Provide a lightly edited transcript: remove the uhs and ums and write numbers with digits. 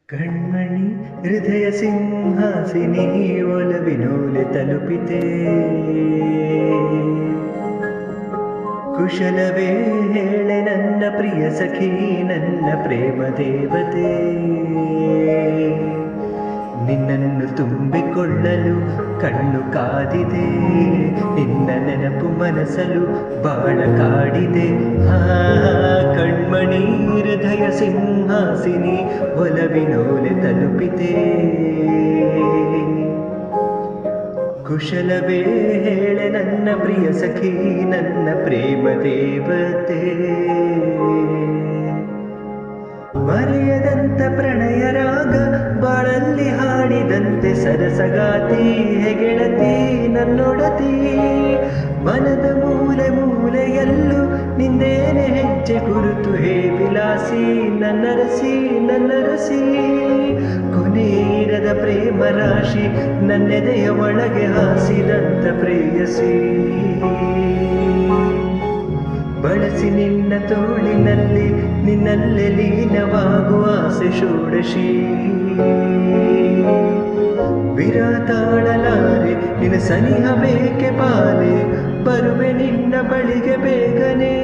ಕಣ್ಮಣಿ ಹೃದಯ ಸಿಂಹಾಸಿನಿ ಒಲವಿನೋಲೆ ತಲುಪಿತೆ. ಕುಶಲವೇ ಹೇಳೆ ನನ್ನ ಪ್ರಿಯ ಸಖಿ, ನನ್ನ ಪ್ರೇಮ ದೇವತೆ. ನಿನ್ನನ್ನು ತುಂಬಿಕೊಳ್ಳಲು ಕಣ್ಣು ಕಾದಿದೆ, ನಿನ್ನ ನೆನಪು ಮನಸಲು ಬಾಳ ಕಾಡಿದೆ. ಕಣ್ಮಣಿ ಹೃದಯ ಸಿಂಹಾಸಿನಿ ಒಲವಿನೋಲೆ ತಲುಪಿತೆ. ಕುಶಲವೇ ಹೇಳೆ ನನ್ನ ಪ್ರಿಯ ಸಖಿ, ನನ್ನ ಪ್ರೇಮ ದೇವತೆ. ಮರೆಯದಂತ ಪ್ರಣಯ ರಾಗ ಬಾಳಲ್ಲಿ ಹಾಡಿದಂತೆ ಸರಸಗಾತಿ ಹೆಗೆಳತಿ ನನ್ನೊಡತಿ. ಮನದ ಮೂಲೆ ಮೂಲೆಯಲ್ಲೂ ನಿಂದೇನೆ ಹೆಜ್ಜೆ ಗುರುತು, ಹೇ ವಿಲಾಸಿ ನನ್ನರಸಿ ನನ್ನರಸಿ. ಕೊನೆಯಿರದ ಪ್ರೇಮ ರಾಶಿ ನನ್ನೆದೆಯ ಒಳಗೆ ಹಾಸಿದಂತ ಪ್ರೇಯಸಿ. ಬಳಸಿ ನಿನ್ನ ತೋಳಿನಲ್ಲಿ ನಿನ್ನಲ್ಲೇ ಲೀನವಾಗುವ ಆಸೆ ಷೋಡಶಿ. ವಿರತಾಳಲಾರೆ ನಿನ್ನ ಸನಿಹ ಬೇಕೆ ಪಾಲೆ, ಬರುವೆ ನಿನ್ನ ಬಳಿಗೆ ಬೇಗನೆ.